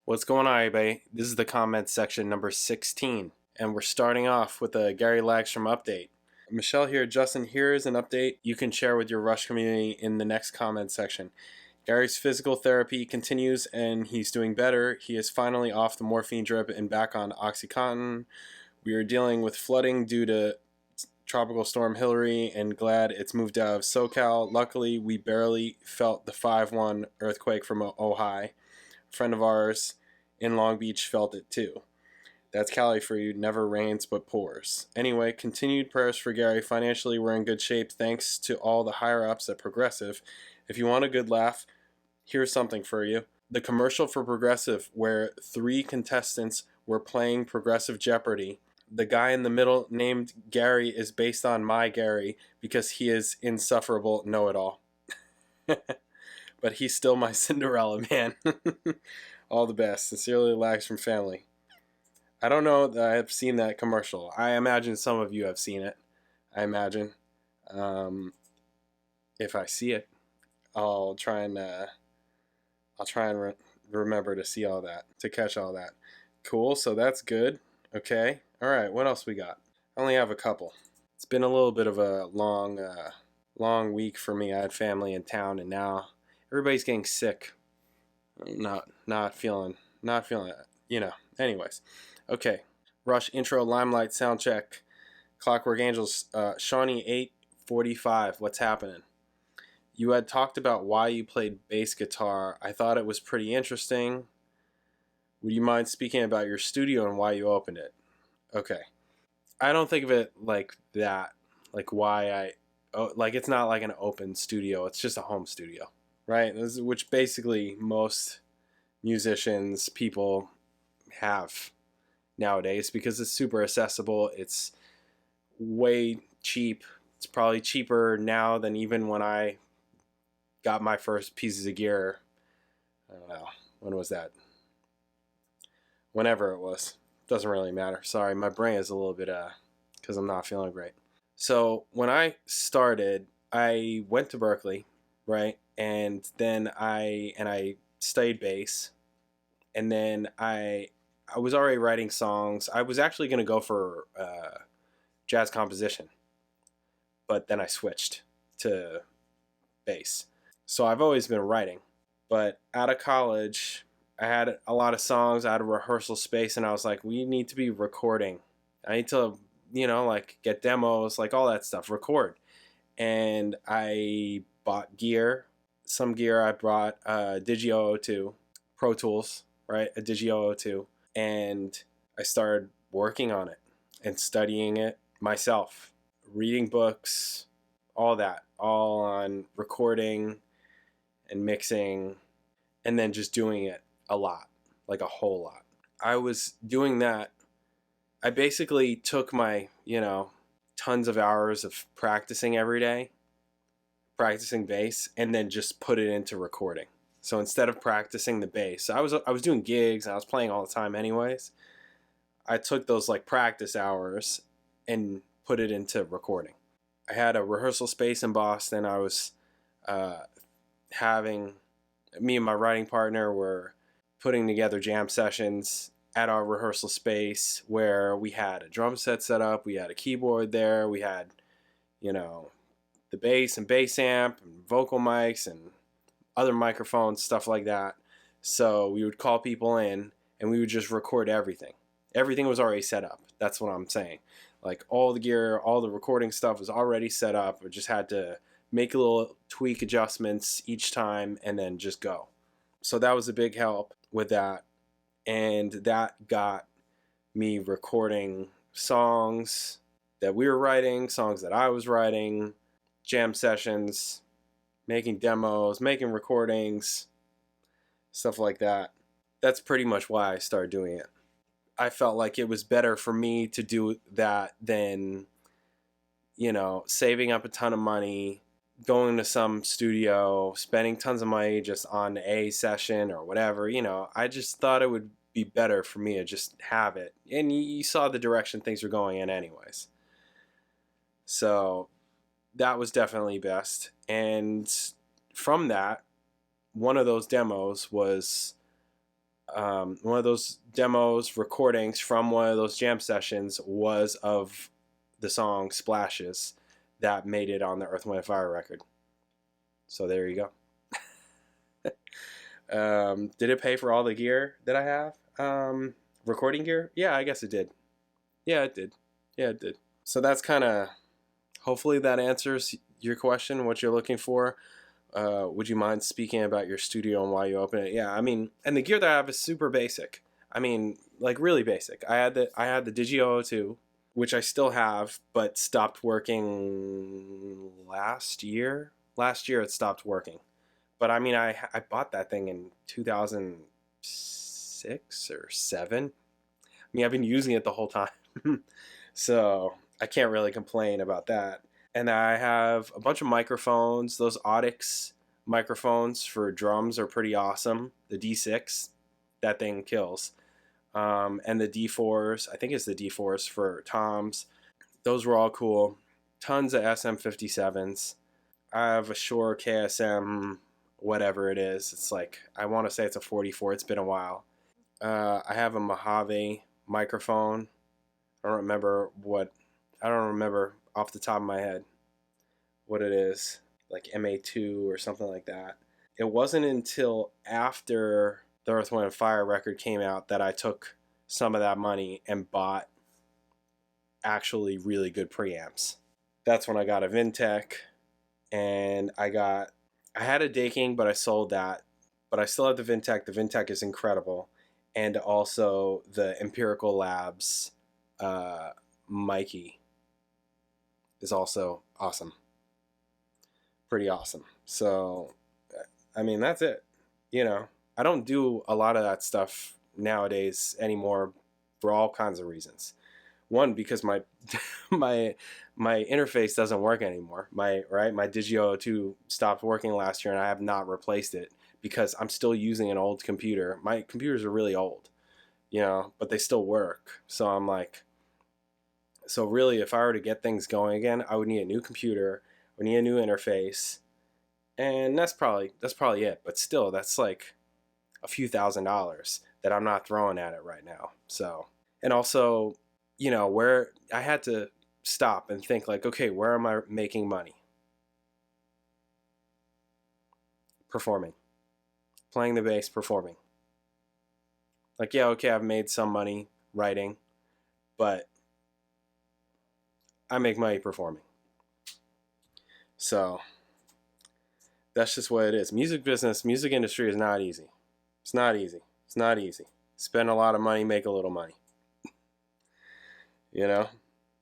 What's going on, everybody? This is the comment section number 16, and we're starting off with a Gary Lagstrom update. Michelle here. Justin, here is an update you can share with your Rush community in the next comment section. Gary's physical therapy continues, and he's doing better. He is finally off the morphine drip and back on OxyContin. We are dealing with flooding due to Tropical Storm Hillary, and glad it's moved out of SoCal. Luckily, we barely felt the 5.1 earthquake from Ojai. Friend of ours in Long Beach felt it too. That's Cali for you. Never rains but pours. Anyway, continued prayers for Gary. Financially, we're in good shape thanks to all the higher ups at Progressive. If you want a good laugh, here's something for you. The commercial for Progressive where 3 contestants were playing Progressive Jeopardy. The guy in the middle named Gary is based on my Gary because he is insufferable know-it-all. But he's still my Cinderella, man. All the best. Sincerely, Lags from family. I don't know that I have seen that commercial. I imagine some of you have seen it. I imagine. If I see it, I'll try and remember to see all that, to catch all that. Cool. So that's good. Okay. All right. What else we got? I only have a couple. It's been a little bit of a long week for me. I had family in town, and now everybody's getting sick. Not feeling it. Anyways. Okay. Rush intro, Limelight, sound check. Clockwork Angels, Shawnee 845. What's happening? You had talked about why you played bass guitar. I thought it was pretty interesting. Would you mind speaking about your studio and why you opened it? Okay. I don't think of it like that. Like why it's not like an open studio. It's just a home studio. Right? Which basically most musicians, people have nowadays because it's super accessible. It's way cheap. It's probably cheaper now than even when I got my first pieces of gear. I don't know. When was that? Whenever it was. Doesn't really matter. Sorry, my brain is a little bit because I'm not feeling great. So when I started, I went to Berkeley, right? And then I studied bass, and then I was already writing songs. I was actually going to go for jazz composition, but then I switched to bass. So I've always been writing, but out of college, I had a lot of songs. I had a rehearsal space, and I was like, we need to be recording. I need to, get demos, like all that stuff, record. And I bought gear. Some gear I brought Digi 002, Pro Tools, right? A Digi 002. And I started working on it and studying it myself, reading books, all that, all on recording and mixing, and then just doing it a lot, like a whole lot. I was doing that. I basically took my, tons of hours of practicing every day, practicing bass, and then just put it into recording. So instead of practicing the bass, I was doing gigs and I was playing all the time anyways. I took those like practice hours and put it into recording. I had a rehearsal space in Boston. I was me and my writing partner were putting together jam sessions at our rehearsal space where we had a drum set set up, we had a keyboard there, we had, the bass and bass amp and vocal mics and other microphones, stuff like that. So we would call people in and we would just record everything. Everything was already set up. That's what I'm saying. Like all the gear, all the recording stuff was already set up. We just had to make a little tweak adjustments each time and then just go. So that was a big help with that. And that got me recording songs that we were writing, songs that I was writing, jam sessions, making demos, making recordings, stuff like that. That's pretty much why I started doing it. I felt like it was better for me to do that than, saving up a ton of money, going to some studio, spending tons of money just on a session or whatever. I just thought it would be better for me to just have it. And you saw the direction things were going in anyways. So that was definitely best. And from that, one of those demos was one of those demos recordings from one of those jam sessions was of the song Splashes that made it on the Earth, Wind & Fire record. So there you go. Did it pay for all the gear that I have? Recording gear? Yeah, I guess it did. Yeah, it did. So that's kind of, hopefully that answers your question, what you're looking for. Would you mind speaking about your studio and why you open it? Yeah, I mean, and the gear that I have is super basic. I mean, like really basic. I had the Digi 002, which I still have, but stopped working last year. Last year it stopped working. But I mean, I bought that thing in 2006 or 7. I mean, I've been using it the whole time. So I can't really complain about that. And I have a bunch of microphones. Those Audix microphones for drums are pretty awesome. The D6, that thing kills. And the D4s, I think it's the D4s for toms. Those were all cool. Tons of SM57s. I have a Shure KSM, whatever it is. It's like, I want to say it's a 44. It's been a while. I have a Mojave microphone. I don't remember off the top of my head what it is, like MA2 or something like that. It wasn't until after the Earth, Wind & Fire record came out that I took some of that money and bought actually really good preamps. That's when I got a Vintech, and I had a Daking, but I sold that. But I still have the Vintech. The Vintech is incredible. And also the Empirical Labs Mikey is also awesome. Pretty awesome. So, I mean, that's it. You know, I don't do a lot of that stuff nowadays anymore for all kinds of reasons. One, because my my interface doesn't work anymore. My Digi 002 stopped working last year, and I have not replaced it because I'm still using an old computer. My computers are really old, you know, but they still work. So I'm like, so really, if I were to get things going again, I would need a new computer, I would need a new interface, and that's probably it. But still, that's like a few $1,000s that I'm not throwing at it right now. So, and also, you know, where I had to stop and think like, okay, where am I making money? Performing, playing the bass, performing. Like, yeah, okay, I've made some money writing, but I make money performing. So that's just what it is. Music industry is not easy. It's not easy. Spend a lot of money, make a little money. You know?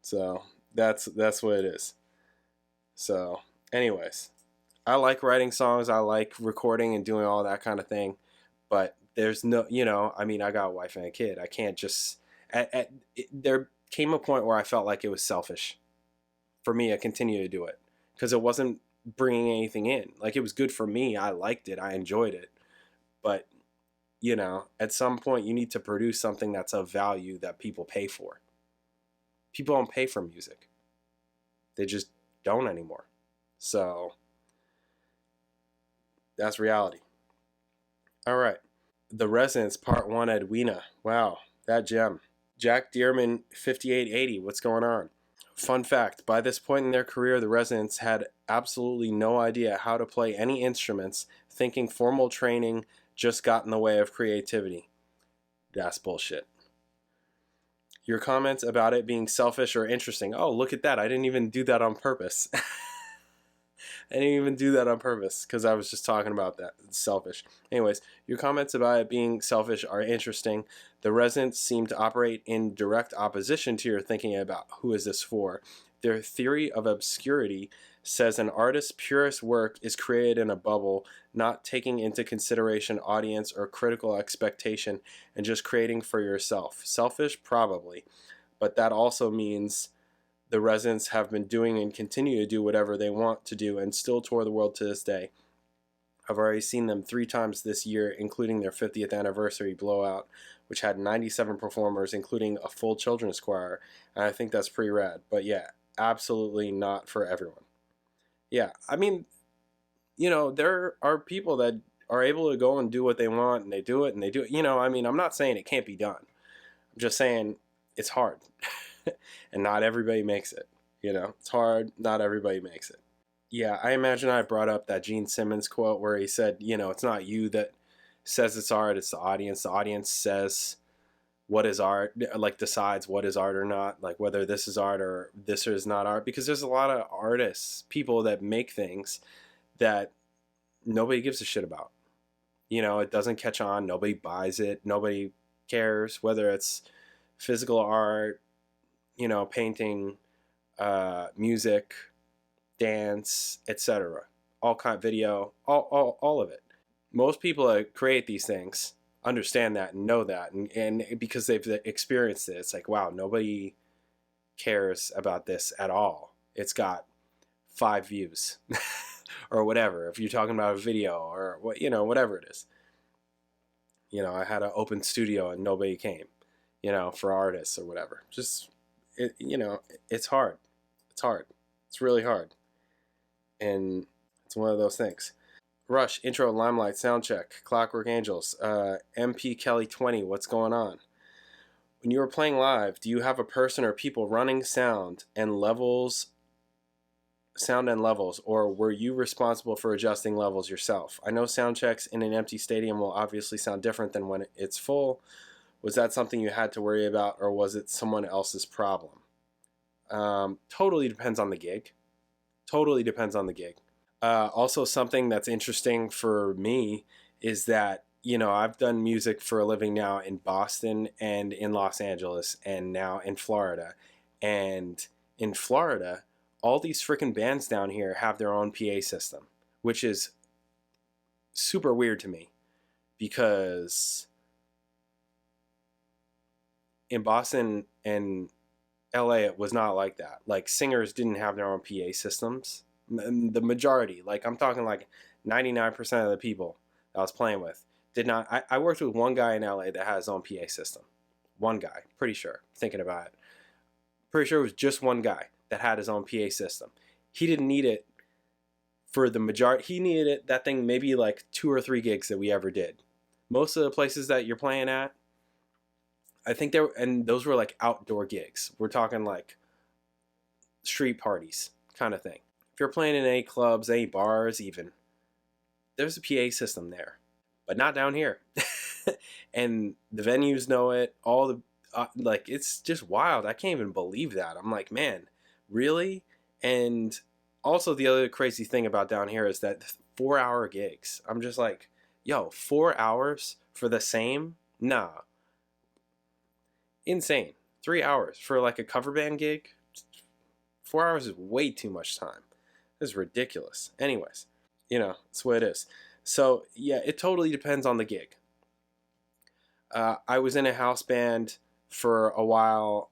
So that's what it is. So anyways, I like writing songs. I like recording and doing all that kind of thing. But there's no, you know, I mean, I got a wife and a kid. I can't just, there came a point where I felt like it was selfish for me to continue to do it because it wasn't bringing anything in. Like, it was good for me. I liked it. I enjoyed it. But, you know, at some point you need to produce something that's of value that people pay for. People don't pay for music. They just don't anymore. So that's reality. All right. The Residents, Part 1, Edwina. Wow, that gem. Jack Dearman, 5880. What's going on? Fun fact, by this point in their career, the Residents had absolutely no idea how to play any instruments, thinking formal training just got in the way of creativity. That's bullshit. Your comments about it being selfish are interesting. Oh, look at that. I didn't even do that on purpose. I didn't even do that on purpose because I was just talking about that. It's selfish. Anyways, your comments about it being selfish are interesting. The Residents seem to operate in direct opposition to your thinking about who is this for. Their theory of obscurity says an artist's purest work is created in a bubble, not taking into consideration audience or critical expectation, and just creating for yourself. Selfish? Probably. But that also means the Residents have been doing and continue to do whatever they want to do and still tour the world to this day. I've already seen them 3 times this year, including their 50th anniversary blowout, which had 97 performers, including a full children's choir, and I think that's pretty rad. But yeah, absolutely not for everyone. Yeah, I mean, you know, there are people that are able to go and do what they want, and they do it, and they do it. You know, I mean, I'm not saying it can't be done. I'm just saying it's hard. And not everybody makes it. You know, it's hard. Not everybody makes it. Yeah, I imagine I brought up that Gene Simmons quote where he said, you know, it's not you that says it's art, it's the audience. The audience says what is art, like decides what is art or not, like whether this is art or this is not art. Because there's a lot of artists, people that make things that nobody gives a shit about. You know, it doesn't catch on, nobody buys it, nobody cares, whether it's physical art, you know, painting, music, dance, etc. All kind of video, all of it. Most people that create these things understand that and know that, and because they've experienced it, it's like, wow, nobody cares about this at all. It's got 5 views or whatever. If you're talking about a video or what, you know, whatever it is. You know, I had an open studio and nobody came, you know, for artists or whatever. Just, you know, it's hard. It's hard. It's really hard. And it's one of those things. Rush, intro, Limelight, soundcheck, Clockwork Angels, MP Kelly 20, what's going on? When you are playing live, do you have a person or people running sound and levels, or were you responsible for adjusting levels yourself? I know sound checks in an empty stadium will obviously sound different than when it's full. Was that something you had to worry about, or was it someone else's problem? Totally depends on the gig. Totally depends on the gig. Also, something that's interesting for me is that, you know, I've done music for a living now in Boston and in Los Angeles and now in Florida. And in Florida, all these freaking bands down here have their own PA system, which is super weird to me because in Boston and LA, it was not like that. Like, singers didn't have their own PA systems. The majority, like I'm talking like 99% of the people I was playing with did not. I worked with one guy in LA that had his own PA system. One guy, pretty sure, thinking about it. Pretty sure it was just one guy that had his own PA system. He didn't need it for the majority. He needed it, that thing, maybe like 2 or 3 gigs that we ever did. Most of the places that you're playing at, I think and those were like outdoor gigs. We're talking like street parties kind of thing. If you're playing in any clubs, any bars even, there's a PA system there. But not down here. And the venues know it. All the, like, it's just wild. I can't even believe that. I'm like, man, really? And also the other crazy thing about down here is that 4-hour gigs. I'm just like, yo, 4 hours for the same? Nah. Insane. 3 hours for like a cover band gig? 4 hours is way too much time. It's ridiculous. Anyways, you know, that's what it is. So, yeah, it totally depends on the gig. I was in a house band for a while,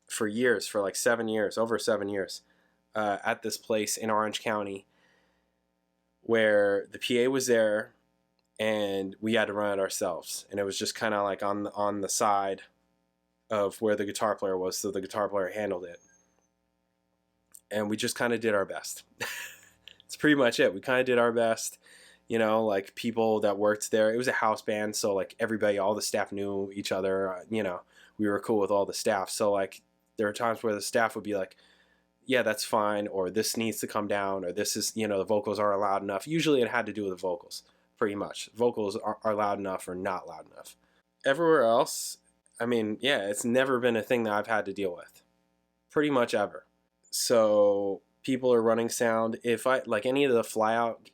for years, for like 7 years, over 7 years, at this place in Orange County where the PA was there and we had to run it ourselves. And it was just kind of like on the side of where the guitar player was, so the guitar player handled it. And we just kind of did our best. It's pretty much it. We kind of did our best. You know, like people that worked there. It was a house band, so like everybody, all the staff knew each other. You know, we were cool with all the staff. So like there were times where the staff would be like, yeah, that's fine, or this needs to come down, or this is, you know, the vocals aren't loud enough. Usually it had to do with the vocals, pretty much. Vocals are loud enough or not loud enough. Everywhere else, I mean, yeah, it's never been a thing that I've had to deal with. Pretty much ever. So people are running sound. If I, like any of the fly out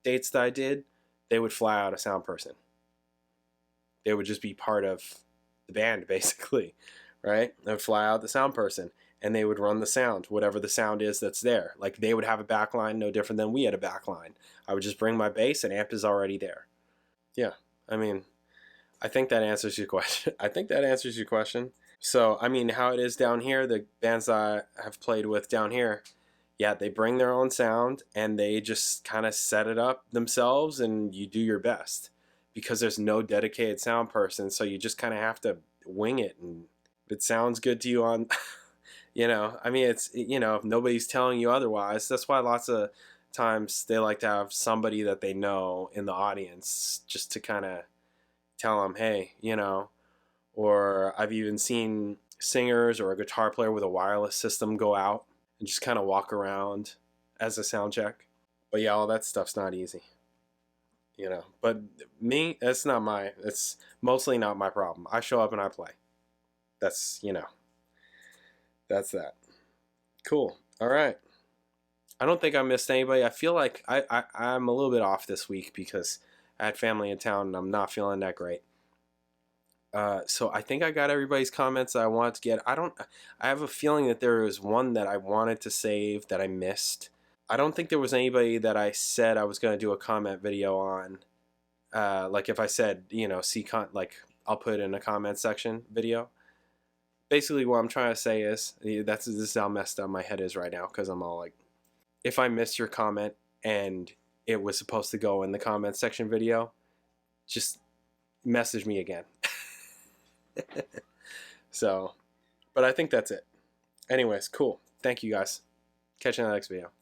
dates that I did, they would fly out a sound person. They would just be part of the band, basically, right? They would fly out the sound person, and they would run the sound, whatever the sound is that's there. Like, they would have a backline no different than we had a backline. I would just bring my bass, and amp is already there. Yeah, I mean, I think that answers your question. So, I mean, how it is down here, the bands I have played with down here, yeah, they bring their own sound and they just kind of set it up themselves, and you do your best because there's no dedicated sound person. So you just kind of have to wing it. And if it sounds good to you on, you know, I mean, it's, you know, if nobody's telling you otherwise, that's why lots of times they like to have somebody that they know in the audience just to kind of tell them, hey, you know. Or I've even seen singers or a guitar player with a wireless system go out and just kind of walk around as a sound check. But yeah, all that stuff's not easy, you know. But me, it's mostly not my problem. I show up and I play. That's, you know, that's that. Cool. All right. I don't think I missed anybody. I feel like I'm a little bit off this week because I had family in town and I'm not feeling that great. So I think I got everybody's comments that I wanted to get. I have a feeling that there was one that I wanted to save that I missed. I don't think there was anybody that I said I was going to do a comment video on. Like if I said, you know, like I'll put in a comment section video. Basically what I'm trying to say is, this is how messed up my head is right now, because I'm all like, if I missed your comment and it was supposed to go in the comment section video, just message me again. So, but I think that's it. Anyways, cool. Thank you guys. Catch you in the next video.